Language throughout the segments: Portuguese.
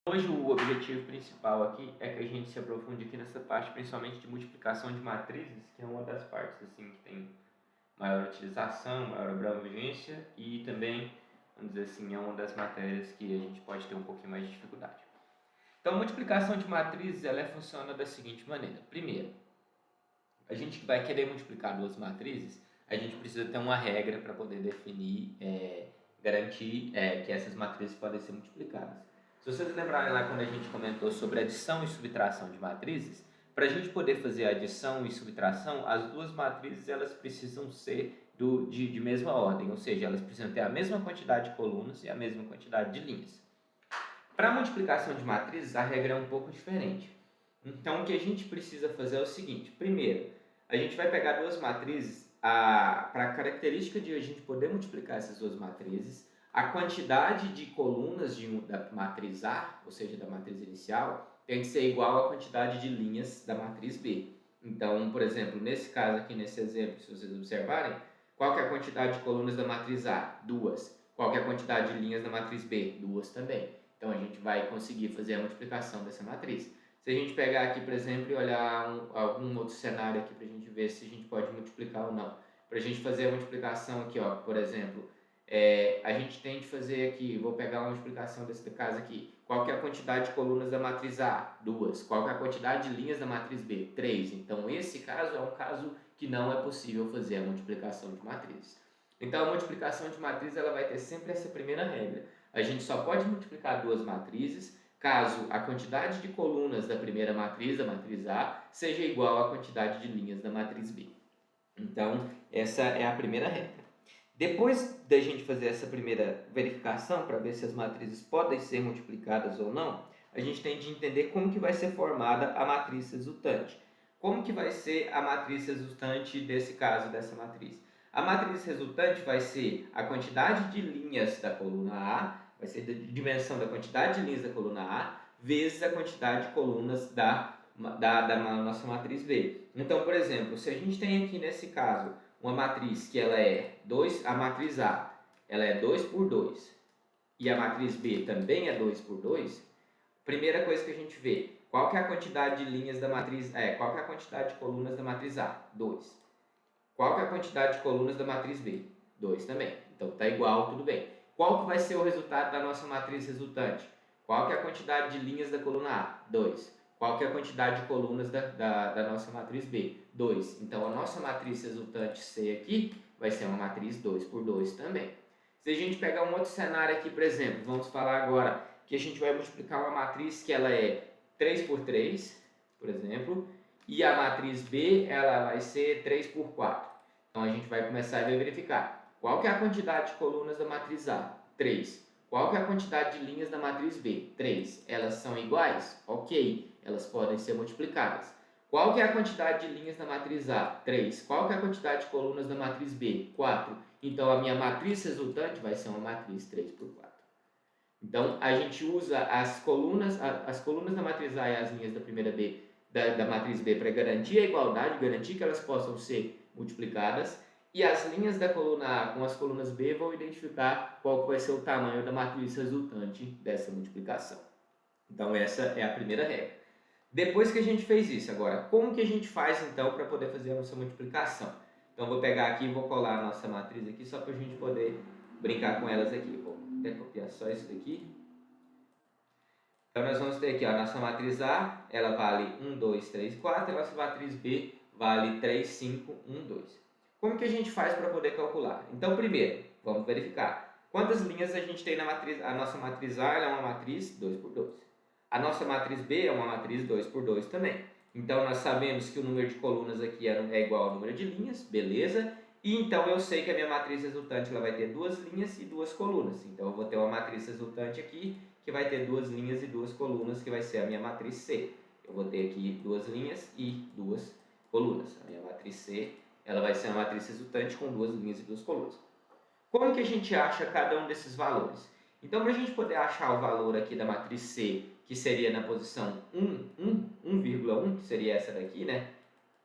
Hoje o objetivo principal aqui é que a gente se aprofunde aqui nessa parte, principalmente de multiplicação de matrizes, que é uma das partes assim que tem maior utilização, maior abrangência e também, vamos dizer assim, é uma das matérias que a gente pode ter um pouquinho mais de dificuldade. Então, a multiplicação de matrizes ela funciona da seguinte maneira. Primeiro, a gente vai querer multiplicar duas matrizes, a gente precisa ter uma regra para poder definir, garantir que essas matrizes podem ser multiplicadas. Se vocês lembrarem lá quando a gente comentou sobre adição e subtração de matrizes, para a gente poder fazer adição e subtração, as duas matrizes elas precisam ser de mesma ordem, ou seja, elas precisam ter a mesma quantidade de colunas e a mesma quantidade de linhas. Para a multiplicação de matrizes, a regra é um pouco diferente. Então, o que a gente precisa fazer é o seguinte. Primeiro, a gente vai pegar duas matrizes, para a característica de a gente poder multiplicar essas duas matrizes, a quantidade de colunas da matriz A, ou seja, da matriz inicial, tem que ser igual à quantidade de linhas da matriz B. Então, por exemplo, nesse caso aqui, nesse exemplo, se vocês observarem, qual que é a quantidade de colunas da matriz A? 2. Qual que é a quantidade de linhas da matriz B? 2 também. Então, a gente vai conseguir fazer a multiplicação dessa matriz. Se a gente pegar aqui, por exemplo, e olhar algum outro cenário aqui para a gente ver se a gente pode multiplicar ou não. Para a gente fazer a multiplicação aqui, ó, por exemplo, a gente tem de fazer aqui, vou pegar uma multiplicação desse caso aqui. Qual que é a quantidade de colunas da matriz A? 2. Qual que é a quantidade de linhas da matriz B? 3. Então, esse caso é um caso que não é possível fazer a multiplicação de matrizes. Então, a multiplicação de matrizes ela vai ter sempre essa primeira regra. A gente só pode multiplicar duas matrizes caso a quantidade de colunas da primeira matriz, da matriz A, seja igual à quantidade de linhas da matriz B. Então, essa é a primeira regra. Depois da gente fazer essa primeira verificação para ver se as matrizes podem ser multiplicadas ou não, a gente tem de entender como que vai ser formada a matriz resultante. Como que vai ser a matriz resultante desse caso, dessa matriz? A matriz resultante vai ser a quantidade de linhas da coluna A, vai ser a dimensão da quantidade de linhas da coluna A, vezes a quantidade de colunas da nossa matriz B. Então, por exemplo, se a gente tem aqui nesse caso uma matriz que ela é 2, a matriz A, ela é 2 por 2, e a matriz B também é 2 por 2, primeira coisa que a gente vê, qual que é a quantidade de linhas da matriz, qual que é a quantidade de colunas da matriz A? 2. Qual que é a quantidade de colunas da matriz B? 2 também. Então está igual, tudo bem. Qual que vai ser o resultado da nossa matriz resultante? Qual que é a quantidade de linhas da coluna A? 2. Qual que é a quantidade de colunas da nossa matriz B? 2. Então a nossa matriz resultante C aqui vai ser uma matriz 2 por 2 também. Se a gente pegar um outro cenário aqui, por exemplo, vamos falar agora que a gente vai multiplicar uma matriz que ela é 3 por 3, por exemplo, e a matriz B ela vai ser 3 por 4. Então a gente vai começar a verificar qual que é a quantidade de colunas da matriz A? 3. Qual que é a quantidade de linhas da matriz B? 3. Elas são iguais? Ok, elas podem ser multiplicadas. Qual que é a quantidade de linhas da matriz A? 3. Qual que é a quantidade de colunas da matriz B? 4. Então a minha matriz resultante vai ser uma matriz 3 por 4. Então a gente usa as colunas da matriz A e as linhas da primeira B da matriz B para garantir a igualdade, garantir que elas possam ser multiplicadas, e as linhas da coluna A com as colunas B vão identificar qual vai ser o tamanho da matriz resultante dessa multiplicação. Então essa é a primeira regra. Depois que a gente fez isso, agora, como que a gente faz então para poder fazer a nossa multiplicação? Então vou pegar aqui e vou colar a nossa matriz aqui só para a gente poder brincar com elas aqui. Vou até copiar só isso daqui. Então nós vamos ter aqui a nossa matriz A, ela vale 1, 2, 3, 4, a nossa matriz B vale 3, 5, 1, 2. Como que a gente faz para poder calcular? Então primeiro, vamos verificar quantas linhas a gente tem na matriz. A nossa matriz A é uma matriz 2 por 2. A nossa matriz B é uma matriz 2 por 2 também. Então nós sabemos que o número de colunas aqui é igual ao número de linhas, beleza? E então eu sei que a minha matriz resultante ela vai ter duas linhas e duas colunas. Então eu vou ter uma matriz resultante aqui que vai ter duas linhas e duas colunas, que vai ser a minha matriz C. Eu vou ter aqui duas linhas e duas colunas. A minha matriz C ela vai ser uma matriz resultante com duas linhas e duas colunas. Como que a gente acha cada um desses valores? Então, para a gente poder achar o valor aqui da matriz C, que seria na posição 1,1, que seria essa daqui, né?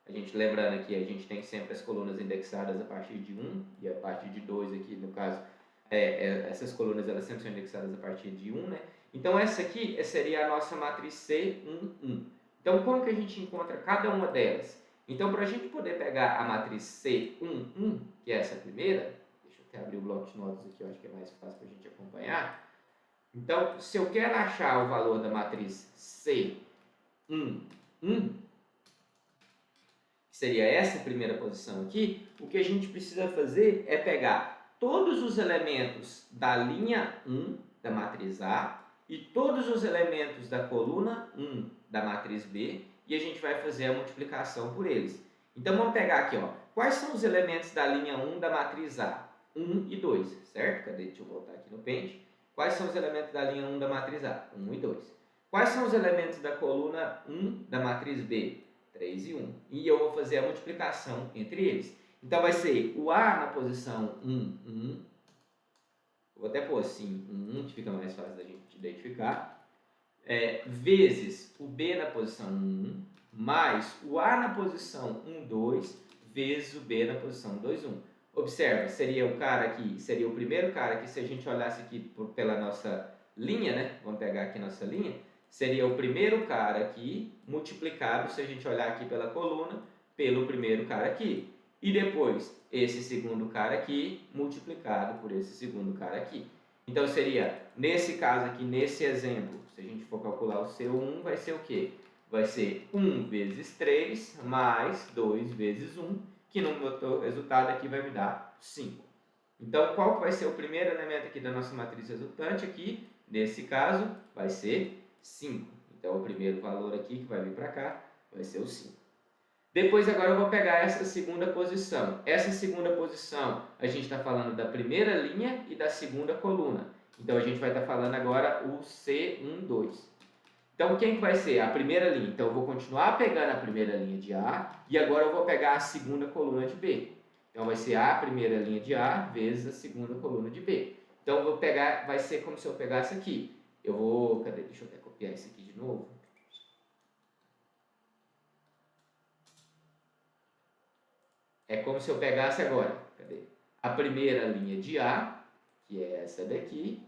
A gente lembrando aqui, a gente tem sempre as colunas indexadas a partir de 1 e a partir de 2 aqui, no caso, essas colunas elas sempre são indexadas a partir de 1, né? Então, essa aqui seria a nossa matriz C1, 1. Então, como que a gente encontra cada uma delas? Então, para a gente poder pegar a matriz C1, 1, que é essa primeira, deixa eu até abrir o bloco de notas aqui, eu acho que é mais fácil para a gente acompanhar. Então, se eu quero achar o valor da matriz C1, 1, que seria essa primeira posição aqui, o que a gente precisa fazer é pegar todos os elementos da linha 1 da matriz A e todos os elementos da coluna 1 da matriz B e a gente vai fazer a multiplicação por eles. Então, vamos pegar aqui, ó. Quais são os elementos da linha 1 da matriz A? 1 e 2, certo? Cadê? Deixa eu voltar aqui no pente. Quais são os elementos da linha 1 da matriz A? 1 e 2. Quais são os elementos da coluna 1 da matriz B? 3 e 1. E eu vou fazer a multiplicação entre eles. Então, vai ser o A na posição 1, 1. Vou até pôr assim, 1, que fica mais fácil da gente identificar. Vezes o B na posição 1, mais o A na posição 1, 2, vezes o B na posição 2, 1. Observa, seria o cara aqui, seria o primeiro cara que, se a gente olhasse aqui pela nossa linha, né? Vamos pegar aqui nossa linha. Seria o primeiro cara aqui multiplicado, se a gente olhar aqui pela coluna, pelo primeiro cara aqui. E depois, esse segundo cara aqui multiplicado por esse segundo cara aqui. Então, seria, nesse caso aqui, nesse exemplo, se a gente for calcular o C1, vai ser o quê? Vai ser 1 vezes 3 mais 2 vezes 1, que no meu resultado aqui vai me dar 5. Então, qual vai ser o primeiro elemento aqui da nossa matriz resultante aqui? Nesse caso, vai ser 5. Então, o primeiro valor aqui que vai vir para cá vai ser o 5. Depois, agora eu vou pegar essa segunda posição. Essa segunda posição, a gente está falando da primeira linha e da segunda coluna. Então, a gente vai estar falando agora o C1, 2. Então, quem que vai ser? A primeira linha. Então, eu vou continuar pegando a primeira linha de A e agora eu vou pegar a segunda coluna de B. Então, vai ser a primeira linha de A vezes a segunda coluna de B. Então, eu vou pegar, vai ser como se eu pegasse aqui. Eu vou, cadê? Deixa eu até copiar isso aqui de novo. É como se eu pegasse agora, cadê? A primeira linha de A, que é essa daqui,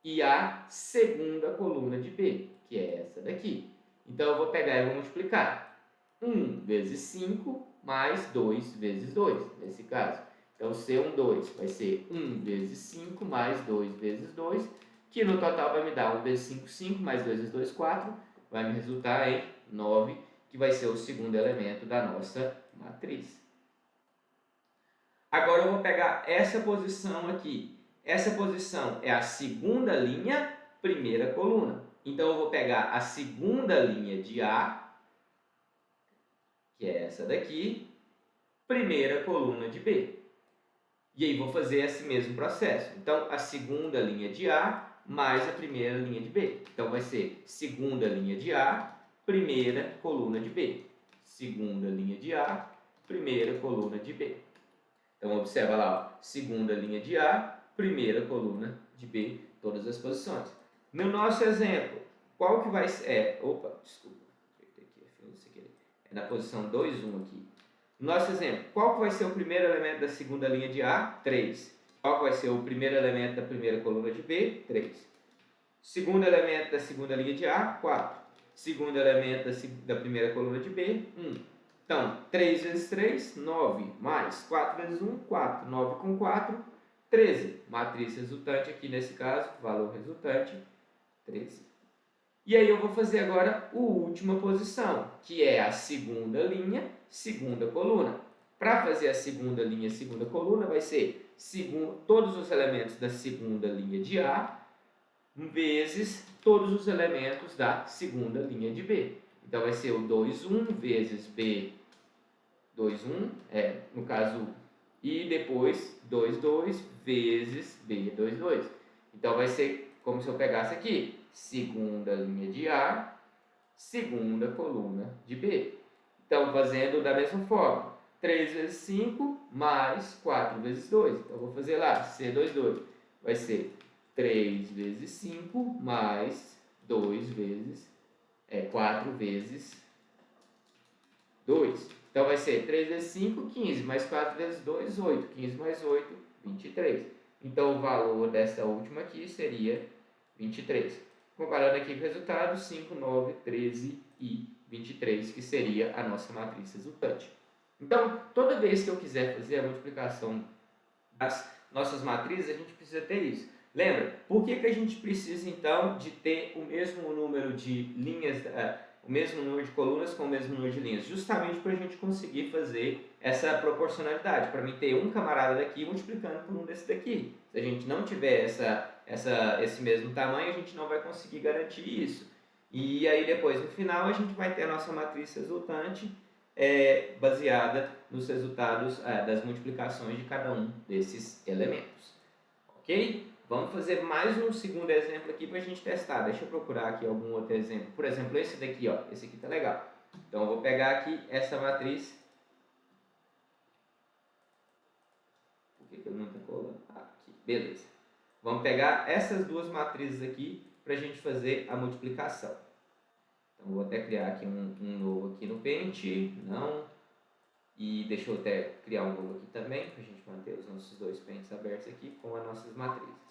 e a segunda coluna de B, que é essa daqui. Então, eu vou pegar e vou multiplicar. 1 vezes 5 mais 2 vezes 2, nesse caso. Então, C1, 2 vai ser 1 vezes 5 mais 2 vezes 2, que no total vai me dar 1 vezes 5, 5, mais 2 vezes 2, 4, vai me resultar em 9, que vai ser o segundo elemento da nossa matriz. Agora eu vou pegar essa posição aqui. Essa posição é a segunda linha, primeira coluna. Então, eu vou pegar a segunda linha de A, que é essa daqui, primeira coluna de B. E aí, vou fazer esse mesmo processo. Então, a segunda linha de A mais a primeira linha de B. Então, vai ser segunda linha de A, primeira coluna de B. Segunda linha de A, primeira coluna de B. Então, observa lá, ó, segunda linha de A, primeira coluna de B, todas as posições. No nosso exemplo, qual que vai ser? É na posição 2, 1 aqui. No nosso exemplo, qual que vai ser o primeiro elemento da segunda linha de A? 3. Qual que vai ser o primeiro elemento da primeira coluna de B? 3. Segundo elemento da segunda linha de A? 4. Segundo elemento da primeira coluna de B? 1. Então, 3 vezes 3, 9, mais 4 vezes 1, 4. 9 com 4, 13. Matriz resultante aqui nesse caso, valor resultante, 13. E aí eu vou fazer agora a última posição, que é a segunda linha, segunda coluna. Para fazer a segunda linha, segunda coluna, vai ser todos os elementos da segunda linha de A, vezes todos os elementos da segunda linha de B. Então, vai ser o 2, 1 vezes B, 2, 1, no caso, e depois 2, 2 vezes B, 2, 2. Então, vai ser como se eu pegasse aqui, segunda linha de A, segunda coluna de B. Então, fazendo da mesma forma, 3 vezes 5 mais 4 vezes 2. Então, vou fazer lá, C2, 2. Vai ser 3 vezes 5 mais 2 vezes 4 vezes 2. Então, vai ser 3 vezes 5, 15, mais 4 vezes 2, 8. 15 mais 8, 23. Então, o valor dessa última aqui seria 23. Comparando aqui com o resultado, 5, 9, 13 e 23, que seria a nossa matriz resultante. Então, toda vez que eu quiser fazer a multiplicação das nossas matrizes, a gente precisa ter isso. Lembra? Por que a gente precisa, então, de ter o mesmo número de linhas, o mesmo número de colunas com o mesmo número de linhas? Justamente para a gente conseguir fazer essa proporcionalidade, para mim ter um camarada daqui multiplicando por um desse daqui. Se a gente não tiver esse mesmo tamanho, a gente não vai conseguir garantir isso. E aí depois, no final, a gente vai ter a nossa matriz resultante baseada nos resultados das multiplicações de cada um desses elementos. Ok? Vamos fazer mais um segundo exemplo aqui para a gente testar. Deixa eu procurar aqui algum outro exemplo. Por exemplo, esse daqui, ó. Esse aqui tá legal. Então, eu vou pegar aqui essa matriz. Por que ele não está colando? Aqui, beleza. Vamos pegar essas duas matrizes aqui para a gente fazer a multiplicação. Então, vou até criar aqui um novo aqui no Paint. Não. E deixa eu até criar um novo aqui também, para a gente manter os nossos dois pentes abertos aqui com as nossas matrizes.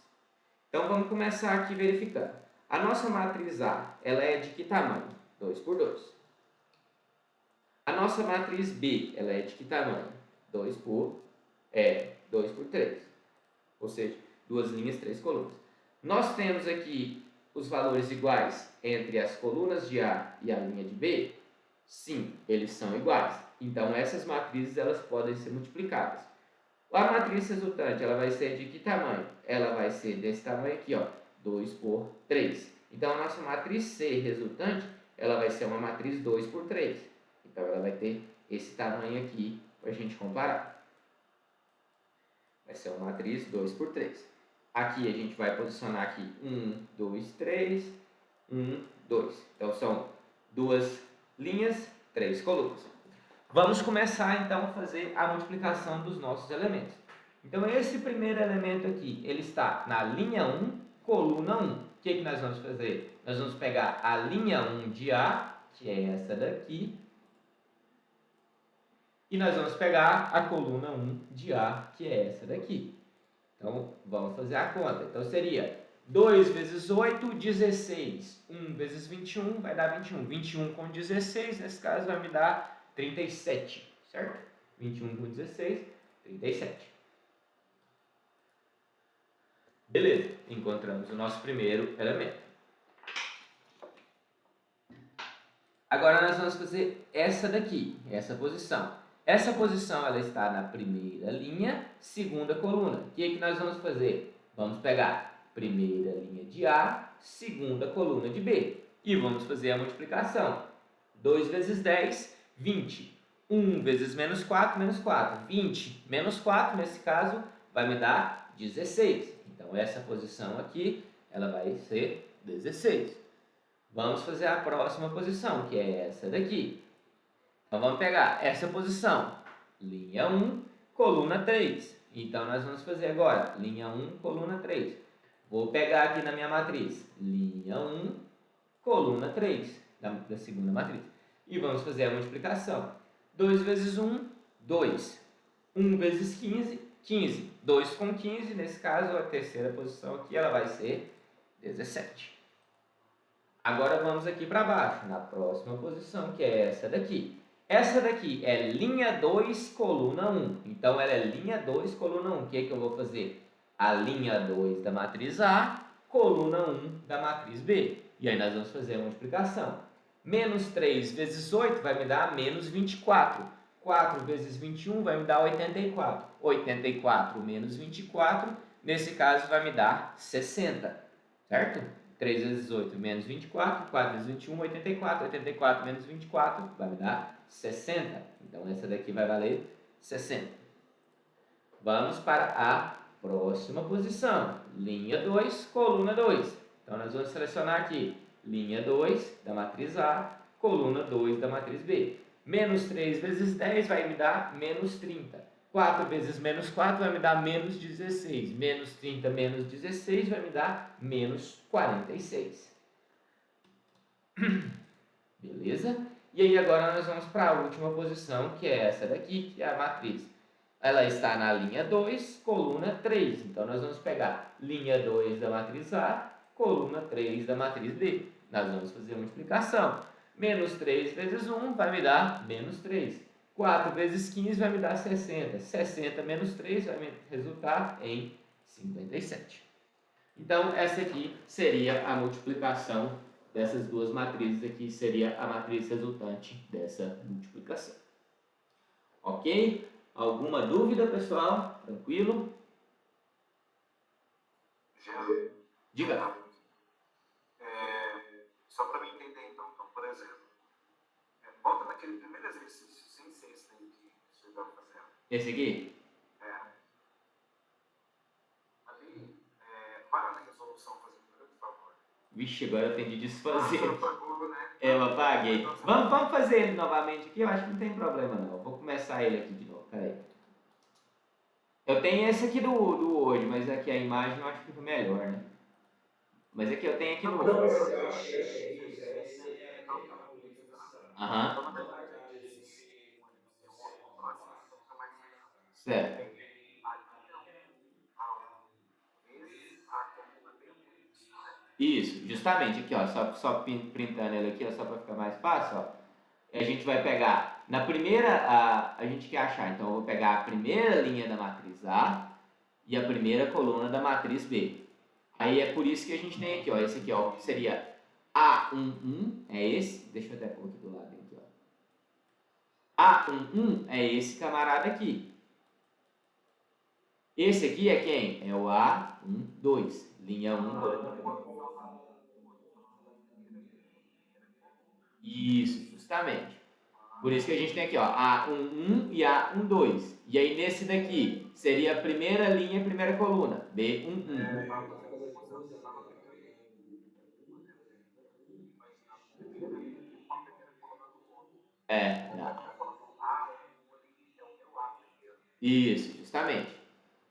Então, vamos começar aqui verificando. A nossa matriz A, ela é de que tamanho? 2 por 2. A nossa matriz B, ela é de que tamanho? 2 por 3. Ou seja, duas linhas, 3 colunas. Nós temos aqui os valores iguais entre as colunas de A e a linha de B? Sim, eles são iguais. Então, essas matrizes elas podem ser multiplicadas. A matriz resultante ela vai ser de que tamanho? Ela vai ser desse tamanho aqui, ó, 2 por 3. Então, a nossa matriz C resultante ela vai ser uma matriz 2 por 3. Então, ela vai ter esse tamanho aqui para a gente comparar. Vai ser uma matriz 2 por 3. Aqui a gente vai posicionar aqui 1, 2, 3, 1, 2. Então, são duas linhas, 3 colunas. Vamos começar, então, a fazer a multiplicação dos nossos elementos. Então, esse primeiro elemento aqui, ele está na linha 1, coluna 1. O que nós vamos fazer? Nós vamos pegar a linha 1 de A, que é essa daqui, e nós vamos pegar a coluna 1 de A, que é essa daqui. Então, vamos fazer a conta. Então, seria 2 vezes 8, 16. 1 vezes 21 vai dar 21. 21 com 16, nesse caso, vai me dar 37, certo? 21 com 16, 37. Beleza, encontramos o nosso primeiro elemento. Agora nós vamos fazer essa daqui, essa posição. Essa posição ela está na primeira linha, segunda coluna. O que nós vamos fazer? Vamos pegar primeira linha de A, segunda coluna de B. E vamos fazer a multiplicação. 2 vezes 10, 20. 1 vezes menos 4, menos 4. 20 menos 4, nesse caso, vai me dar 16. Então, essa posição aqui, ela vai ser 16. Vamos fazer a próxima posição, que é essa daqui. Então, vamos pegar essa posição, linha 1, coluna 3. Então, nós vamos fazer agora, linha 1, coluna 3. Vou pegar aqui na minha matriz, linha 1, coluna 3, da segunda matriz. E vamos fazer a multiplicação. 2 vezes 1, 2. 1 vezes 15, 15. 2 com 15, nesse caso, a terceira posição aqui, ela vai ser 17. Agora vamos aqui para baixo, na próxima posição, que é essa daqui. Essa daqui é linha 2, coluna 1. Então, ela é linha 2, coluna 1. O que eu vou fazer? A linha 2 da matriz A, coluna 1 da matriz B. E aí, nós vamos fazer a multiplicação. Menos 3 vezes 8 vai me dar menos 24. 4 vezes 21 vai me dar 84. 84 menos 24, nesse caso, vai me dar 60. Certo? 3 vezes 8 menos 24, 4 vezes 21, 84. 84 menos 24 vai me dar 60. Então, essa daqui vai valer 60. Vamos para a próxima posição. Linha 2, coluna 2. Então, nós vamos selecionar aqui linha 2 da matriz A, coluna 2 da matriz B. Menos 3 vezes 10 vai me dar menos 30. 4 vezes menos 4 vai me dar menos 16. Menos 30 menos 16 vai me dar menos 46. Beleza? E aí agora nós vamos para a última posição, que é essa daqui, que é a matriz. Ela está na linha 2, coluna 3. Então, nós vamos pegar linha 2 da matriz A, coluna 3 da matriz B. Nós vamos fazer a multiplicação. Menos 3 vezes 1 vai me dar menos 3. 4 vezes 15 vai me dar 60. 60 menos 3 vai me resultar em 57. Então, essa aqui seria a multiplicação dessas duas matrizes aqui, seria a matriz resultante dessa multiplicação. Ok? Alguma dúvida, pessoal? Tranquilo? Diga. Só para me entender, então, por exemplo, volta naquele primeiro exercício, sem ser esse daí que você estava fazendo. Esse aqui? Ali, para na resolução, fazendo por favor. Vixe, agora eu tenho de desfazer. Você apagou, né? Eu apaguei. Vamos fazer ele novamente aqui? Eu acho que não tem problema, não. Vou começar ele aqui de novo. Peraí. Eu tenho esse aqui do hoje, mas aqui a imagem eu acho que fica melhor, né? Mas aqui eu tenho aqui no... Aham. Certo. Isso, justamente aqui, ó, só printando ele aqui, ó, só para ficar mais fácil, ó. A gente vai pegar, na primeira, a gente quer achar, então eu vou pegar a primeira linha da matriz A e a primeira coluna da matriz B. Aí é por isso que a gente tem aqui, ó, esse aqui, ó, seria A11, é esse, deixa eu até pôr aqui do lado, aqui, ó. A11 é esse camarada aqui. Esse aqui é quem? É o A12, linha 1, 2. Isso, justamente. Por isso que a gente tem aqui, ó, A11 e A12. E aí nesse daqui seria a primeira linha, primeira coluna, B11. Isso, justamente.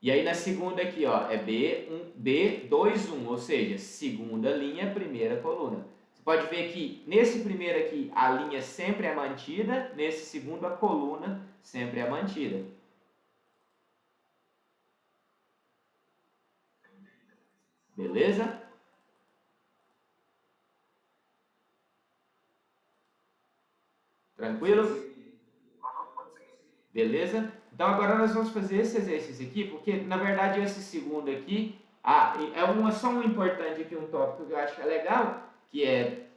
E aí na segunda aqui, ó, é B21, ou seja, segunda linha, primeira coluna. Você pode ver que nesse primeiro aqui a linha sempre é mantida, nesse segundo a coluna sempre é mantida. Beleza? Tranquilo? Beleza? Então agora nós vamos fazer esse exercício aqui, porque na verdade esse segundo aqui, só um importante aqui, um tópico que eu acho que é legal,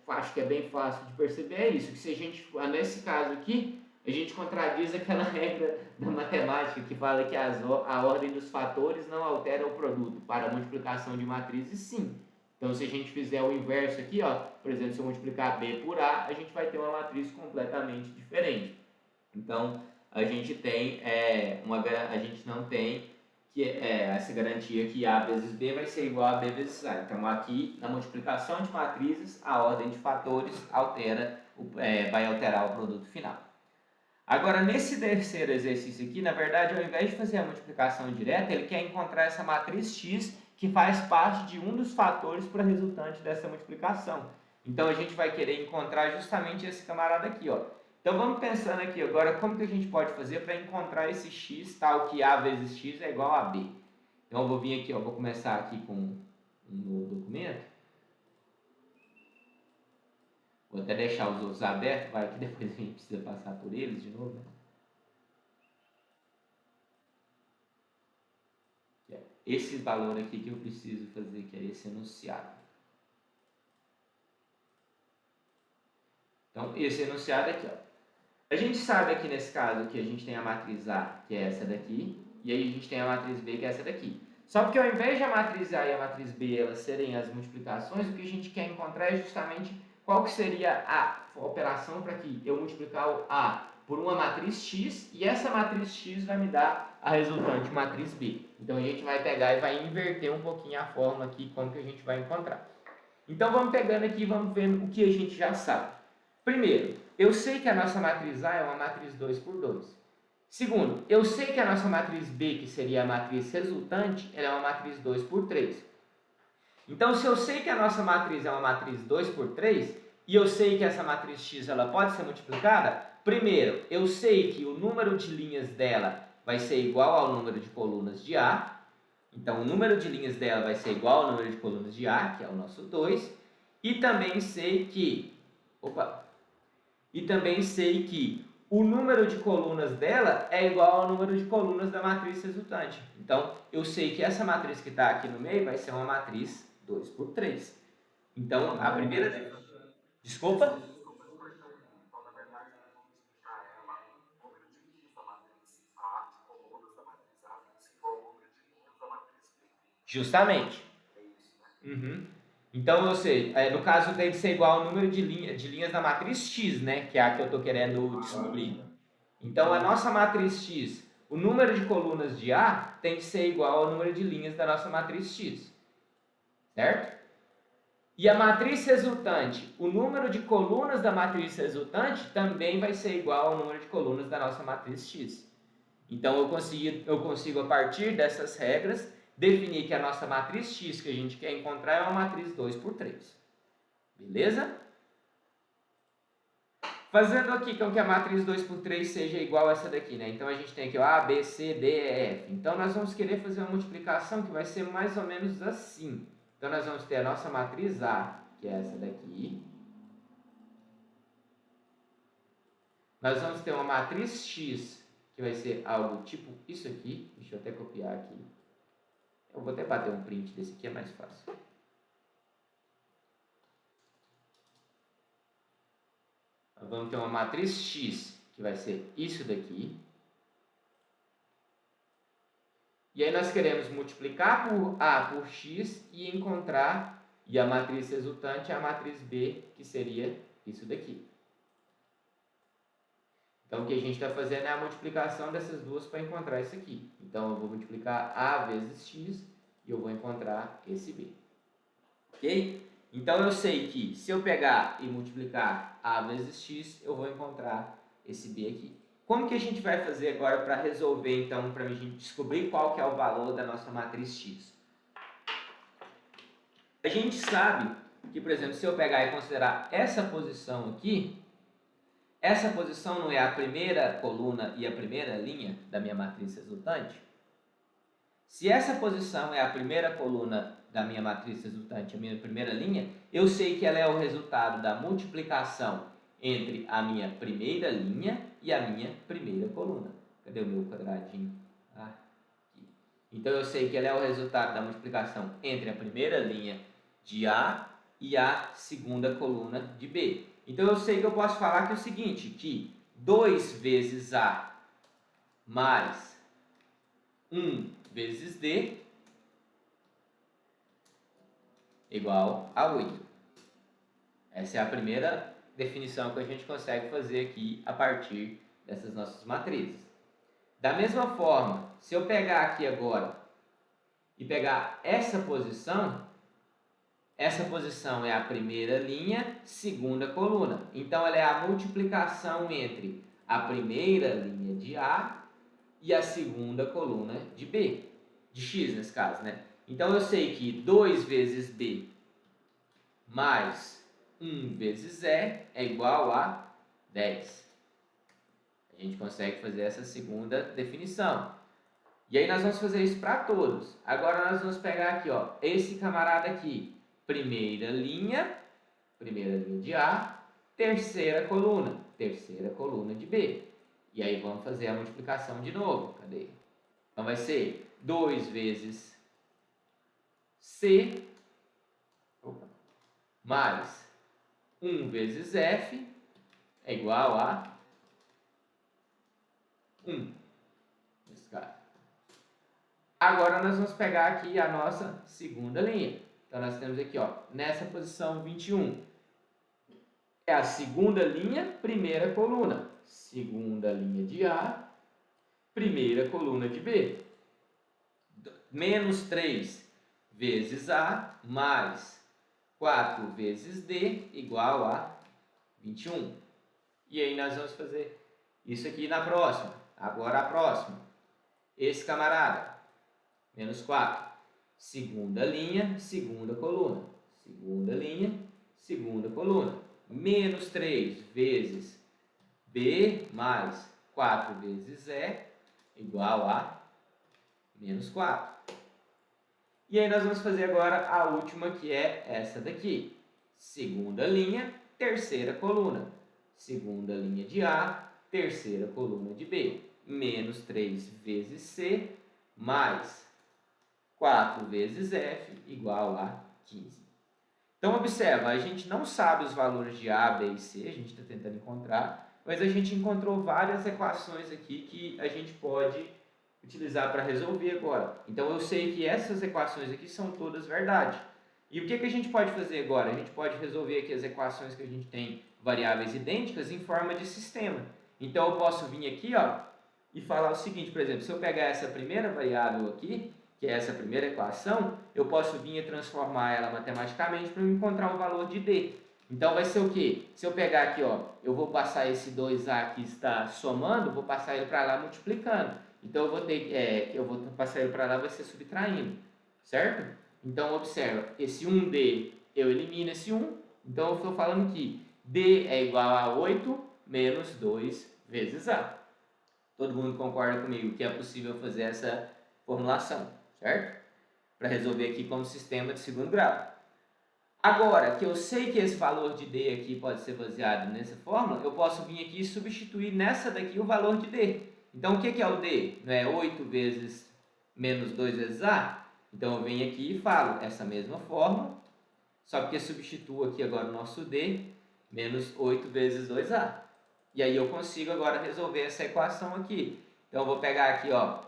acho que é bem fácil de perceber, é isso, que se a gente, nesse caso aqui, a gente contradiz aquela regra da matemática que fala que a ordem dos fatores não altera o produto para a multiplicação de matrizes, sim. Então se a gente fizer o inverso aqui, ó, por exemplo, se eu multiplicar B por A, a gente vai ter uma matriz completamente diferente. Então, a gente não tem essa garantia que A vezes B vai ser igual a B vezes A. Então, aqui, na multiplicação de matrizes, a ordem de fatores vai alterar o produto final. Agora, nesse terceiro exercício aqui, na verdade, ao invés de fazer a multiplicação direta, ele quer encontrar essa matriz X que faz parte de um dos fatores para a resultante dessa multiplicação. Então, a gente vai querer encontrar justamente esse camarada aqui, ó. Então vamos pensando aqui agora como que a gente pode fazer para encontrar esse x tal que A vezes x é igual a B. Então eu vou vir aqui, ó, vou começar aqui com um novo documento. Vou até deixar os outros abertos, vai que depois a gente precisa passar por eles de novo, né? Esse valor aqui que eu preciso fazer, que é esse enunciado. Então esse enunciado aqui, ó. A gente sabe aqui nesse caso que a gente tem a matriz A, que é essa daqui, e aí a gente tem a matriz B, que é essa daqui. Só que ao invés de a matriz A e a matriz B elas serem as multiplicações, o que a gente quer encontrar é justamente qual que seria a operação para que eu multiplicar o A por uma matriz X, e essa matriz X vai me dar a resultante matriz B. Então a gente vai pegar e vai inverter um pouquinho a forma aqui, como que a gente vai encontrar. Então vamos pegando aqui e vamos vendo o que a gente já sabe. Primeiro, eu sei que a nossa matriz A é uma matriz 2 por 2. Segundo, eu sei que a nossa matriz B, que seria a matriz resultante, ela é uma matriz 2 por 3. Então, se eu sei que a nossa matriz é uma matriz 2 por 3, e eu sei que essa matriz X ela pode ser multiplicada, primeiro, eu sei que o número de linhas dela vai ser igual ao número de colunas de A. Então, o número de linhas dela vai ser igual ao número de colunas de A, que é o nosso 2. E também sei que o número de colunas dela é igual ao número de colunas da matriz resultante. Então, eu sei que essa matriz que está aqui no meio vai ser uma matriz 2 por 3. Então, a primeira... Desculpa? Então, na verdade, nós vamos explicar ela o número de linhas da matriz A, de colunas da matriz A, vai ser igual ao número de linhas da matriz B. Justamente. É isso, né? Uhum. Então, ou seja, no caso tem que ser igual ao número de linhas da matriz X, né? Que é a que eu estou querendo descobrir. Então, a nossa matriz X, o número de colunas de A tem que ser igual ao número de linhas da nossa matriz X. Certo? E a matriz resultante, o número de colunas da matriz resultante também vai ser igual ao número de colunas da nossa matriz X. Então, eu consigo, a partir dessas regras, definir que a nossa matriz X que a gente quer encontrar é uma matriz 2 por 3. Beleza? Fazendo aqui com que a matriz 2 por 3 seja igual a essa daqui, né? Então, a gente tem aqui o A, B, C, D, E, F. Então, nós vamos querer fazer uma multiplicação que vai ser mais ou menos assim. Então, nós vamos ter a nossa matriz A, que é essa daqui. Nós vamos ter uma matriz X, que vai ser algo tipo isso aqui. Deixa eu até copiar aqui. Eu vou até bater um print desse aqui, é mais fácil. Nós vamos ter uma matriz X, que vai ser isso daqui. E aí nós queremos multiplicar por A por X e encontrar, e a matriz resultante é a matriz B, que seria isso daqui. Então, o que a gente está fazendo é a multiplicação dessas duas para encontrar isso aqui. Então, eu vou multiplicar A vezes X e eu vou encontrar esse B. Ok? Então, eu sei que se eu pegar e multiplicar A vezes X, eu vou encontrar esse B aqui. Como que a gente vai fazer agora para resolver, então, para a gente descobrir qual que é o valor da nossa matriz X? A gente sabe que, por exemplo, se eu pegar e considerar essa posição aqui, essa posição não é a primeira coluna e a primeira linha da minha matriz resultante? Se essa posição é a primeira coluna da minha matriz resultante, a minha primeira linha, eu sei que ela é o resultado da multiplicação entre a minha primeira linha e a minha primeira coluna. Cadê o meu quadradinho? Aqui. Então, eu sei que ela é o resultado da multiplicação entre a primeira linha de A e a segunda coluna de B. Então, eu sei que eu posso falar que é o seguinte, que 2 vezes A mais 1 vezes D igual a 8. Essa é a primeira definição que a gente consegue fazer aqui a partir dessas nossas matrizes. Da mesma forma, se eu pegar aqui agora e pegar essa posição é a primeira linha, segunda coluna. Então, ela é a multiplicação entre a primeira linha de A e a segunda coluna de B, de X nesse caso, né? Então, eu sei que 2 vezes B mais 1 vezes E é igual a 10. A gente consegue fazer essa segunda definição. E aí, nós vamos fazer isso para todos. Agora, nós vamos pegar aqui, ó, esse camarada aqui. Primeira linha de A, terceira coluna de B. E aí vamos fazer a multiplicação de novo. Cadê? Então vai ser 2 vezes C mais 1 vezes F é igual a 1. Nesse caso. Agora nós vamos pegar aqui a nossa segunda linha. Então, nós temos aqui, ó, nessa posição 21, é a segunda linha, primeira coluna. Segunda linha de A, primeira coluna de B. Menos 3 vezes A, mais 4 vezes D, igual a 21. E aí, nós vamos fazer isso aqui na próxima. Agora, a próxima. Esse camarada, menos 4. Segunda linha, segunda coluna. Segunda linha, segunda coluna. Menos 3 vezes B mais 4 vezes E igual a menos 4. E aí nós vamos fazer agora a última, que é essa daqui. Segunda linha, terceira coluna. Segunda linha de A, terceira coluna de B. Menos 3 vezes C, mais 4 vezes F, igual a 15. Então, observa, a gente não sabe os valores de A, B e C, a gente está tentando encontrar, mas a gente encontrou várias equações aqui que a gente pode utilizar para resolver agora. Então, eu sei que essas equações aqui são todas verdade. E o que a gente pode fazer agora? A gente pode resolver aqui as equações que a gente tem variáveis idênticas em forma de sistema. Então, eu posso vir aqui, ó, e falar o seguinte, por exemplo, se eu pegar essa primeira variável aqui, que é essa primeira equação, eu posso vir e transformar ela matematicamente para encontrar um valor de D. Então, vai ser o quê? Se eu pegar aqui, ó, eu vou passar esse 2A que está somando, vou passar ele para lá multiplicando. Então, eu vou passar ele para lá, vai ser subtraindo, certo? Então, observa, esse 1D, eu elimino esse 1. Então, eu estou falando que D é igual a 8 menos 2 vezes A. Todo mundo concorda comigo que é possível fazer essa formulação, certo? Para resolver aqui como sistema de segundo grau. Agora, que eu sei que esse valor de D aqui pode ser baseado nessa fórmula, eu posso vir aqui e substituir nessa daqui o valor de D. Então, o que é o D? Não é 8 vezes menos 2 vezes A? Então, eu venho aqui e falo essa mesma fórmula, só que substituo aqui agora o nosso D, menos 8 vezes 2A. E aí eu consigo agora resolver essa equação aqui. Então, eu vou pegar aqui, ó,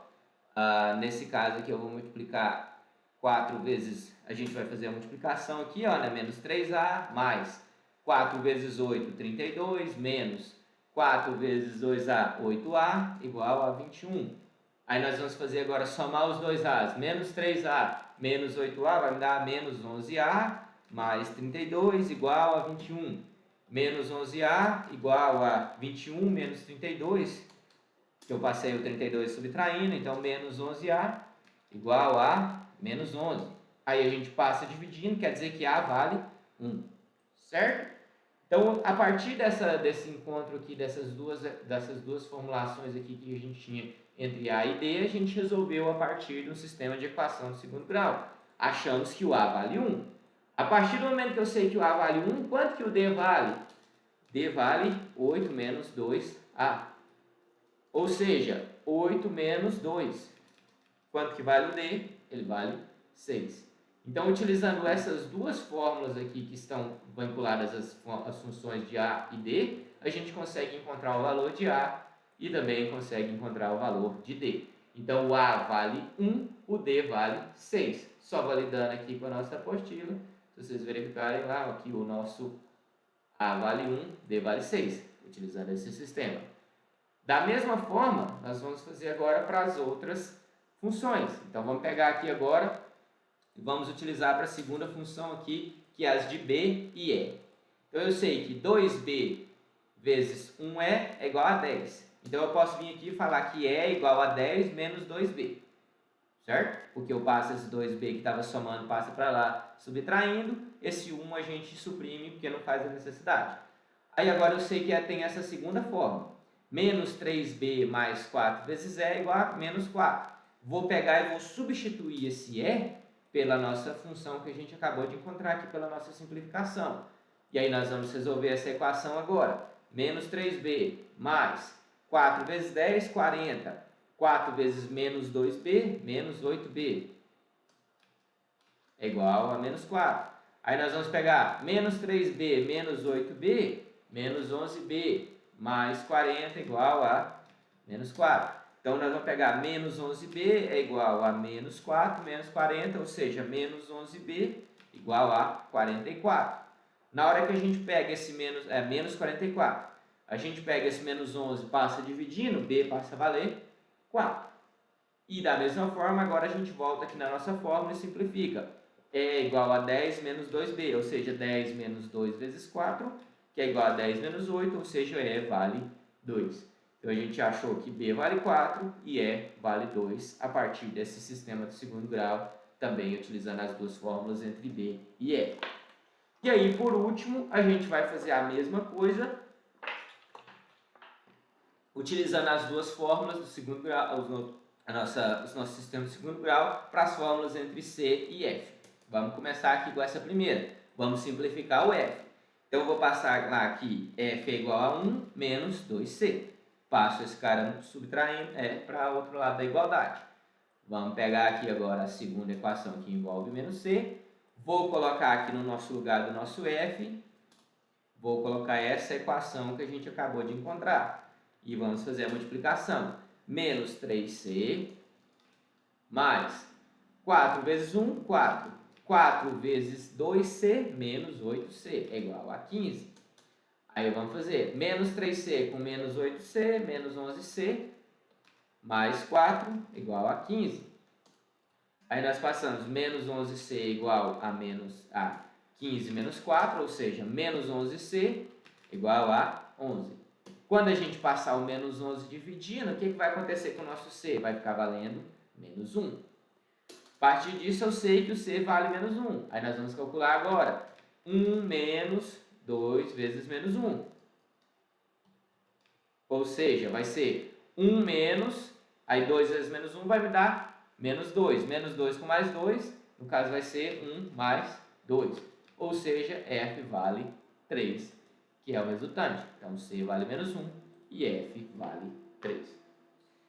nesse caso aqui eu vou multiplicar 4 vezes, a gente vai fazer a multiplicação aqui, ó, né? Menos 3A, mais 4 vezes 8, 32, menos 4 vezes 2A, 8A, igual a 21. Aí nós vamos fazer agora somar os dois A's. Menos 3A menos 8A vai me dar menos 11A, mais 32 igual a 21. Menos 11A igual a 21 menos 32, que eu passei o 32 subtraindo, então menos 11A igual a menos 11. Aí a gente passa dividindo, quer dizer que A vale 1, certo? Então, a partir desse encontro aqui, dessas duas formulações aqui que a gente tinha entre A e D, a gente resolveu a partir do sistema de equação de segundo grau. Achamos que o A vale 1. A partir do momento que eu sei que o A vale 1, quanto que o D vale? D vale 8 menos 2A. Ou seja, 8 menos 2. Quanto que vale o D? Ele vale 6. Então, utilizando essas duas fórmulas aqui que estão vinculadas às funções de A e D, a gente consegue encontrar o valor de A e também consegue encontrar o valor de D. Então, o A vale 1, o D vale 6. Só validando aqui com a nossa apostila, se vocês verificarem lá, aqui o nosso A vale 1, D vale 6, utilizando esse sistema. Da mesma forma, nós vamos fazer agora para as outras funções. Então, vamos pegar aqui agora e vamos utilizar para a segunda função aqui, que é as de B e E. Então, eu sei que 2B vezes 1E é igual a 10. Então, eu posso vir aqui e falar que E é igual a 10 menos 2B, certo? Porque eu passo esse 2B que estava somando, passa para lá, subtraindo. Esse 1 a gente suprime, porque não faz a necessidade. Aí, agora eu sei que tem essa segunda forma. Menos 3B mais 4 vezes E é igual a menos 4. Vou pegar e vou substituir esse E pela nossa função que a gente acabou de encontrar aqui pela nossa simplificação. E aí nós vamos resolver essa equação agora. Menos 3B mais 4 vezes 10, 40. 4 vezes menos 2B, menos 8B. É igual a menos 4. Aí nós vamos pegar menos 3B menos 8B, menos 11B, mais 40 igual a menos 4. Então, nós vamos pegar menos 11B é igual a menos 4, menos 40, ou seja, menos 11B igual a 44. Na hora que a gente pega esse menos 44, a gente pega esse menos 11, passa dividindo, B passa a valer 4. E da mesma forma, agora a gente volta aqui na nossa fórmula e simplifica. É igual a 10 menos 2B, ou seja, 10 menos 2 vezes 4, que é igual a 10 menos 8, ou seja, E vale 2. Então, a gente achou que B vale 4 e E vale 2 a partir desse sistema do segundo grau, também utilizando as duas fórmulas entre B e E. E aí, por último, a gente vai fazer a mesma coisa, utilizando as duas fórmulas do segundo grau, os nossos sistemas de segundo grau para as fórmulas entre C e F. Vamos começar aqui com essa primeira. Vamos simplificar o F. Então, eu vou passar lá aqui, F é igual a 1 menos 2C. Passo esse cara subtraindo para o outro lado da igualdade. Vamos pegar aqui agora a segunda equação que envolve menos C. Vou colocar aqui no nosso lugar do nosso F. Vou colocar essa equação que a gente acabou de encontrar. E vamos fazer a multiplicação. Menos 3C mais 4 vezes 1, 4. 4 vezes 2C menos 8C é igual a 15. Aí vamos fazer menos 3C com menos 8C, menos 11C, mais 4 igual a 15. Aí nós passamos menos 11C igual a 15 menos 4, ou seja, menos 11C igual a 11. Quando a gente passar o menos 11 dividindo, o que vai acontecer com o nosso C? Vai ficar valendo menos 1. A partir disso, eu sei que o C vale menos 1. Aí nós vamos calcular agora. 1 menos 2 vezes menos 1. Ou seja, vai ser 1 menos, aí 2 vezes menos 1 vai me dar menos 2. Menos 2 com mais 2, no caso vai ser 1 mais 2. Ou seja, F vale 3, que é o resultante. Então, C vale menos 1 e F vale 3.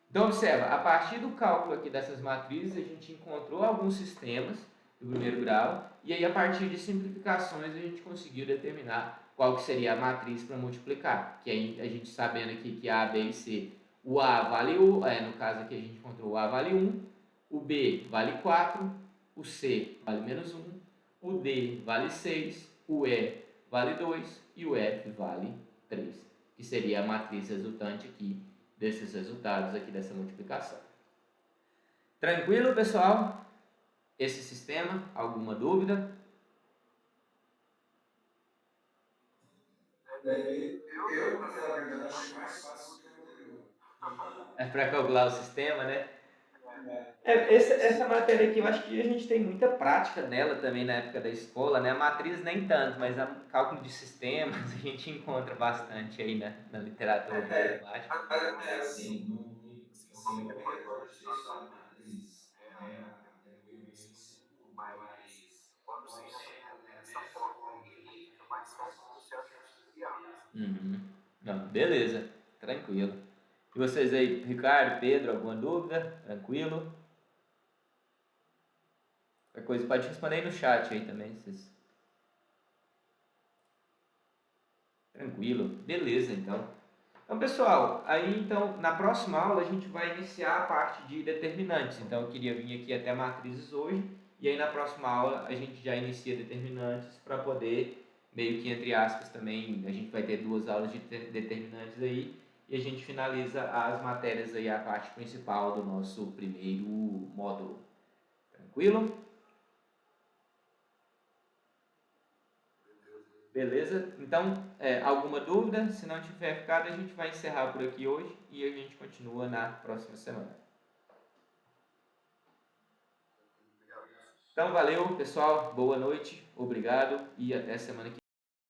Então, observa, a partir do cálculo aqui dessas matrizes, a gente encontrou alguns sistemas do primeiro grau, e aí a partir de simplificações a gente conseguiu determinar qual que seria a matriz para multiplicar. Que aí a gente sabendo aqui que A, B e C, o A vale 1, no caso aqui a gente encontrou o A vale 1, o B vale 4, o C vale menos 1, o D vale 6, o E vale 2 e o F vale 3, que seria a matriz resultante aqui desses resultados aqui dessa multiplicação. Tranquilo, pessoal? Esse sistema, alguma dúvida? Eu, para falar a verdade, acho mais fácil do que o anterior. É para calcular o sistema, né? Essa matéria aqui, eu acho que a gente tem muita prática nela também na época da escola, né? A matriz nem tanto, mas o cálculo de sistemas a gente encontra bastante aí na literatura de matemática. Assim, como é que é importante estudar matrizes, até no início, mas quando você entra nessa fórmula aí, fica mais fácil de você criar. Uhum. Não, beleza, tranquilo. E vocês aí, Ricardo, Pedro, alguma dúvida? Tranquilo? Qualquer coisa pode responder aí no chat aí também. Vocês... Tranquilo, beleza então. Então, pessoal, aí então na próxima aula a gente vai iniciar a parte de determinantes. Então, eu queria vir aqui até matrizes hoje, e aí na próxima aula a gente já inicia determinantes para poder, meio que entre aspas também, a gente vai ter 2 aulas de determinantes aí, e a gente finaliza as matérias aí, a parte principal do nosso primeiro módulo. Tranquilo? Beleza? Então, alguma dúvida? Se não tiver ficado, a gente vai encerrar por aqui hoje e a gente continua na próxima semana. Então, valeu, pessoal. Boa noite, obrigado e até semana que vem.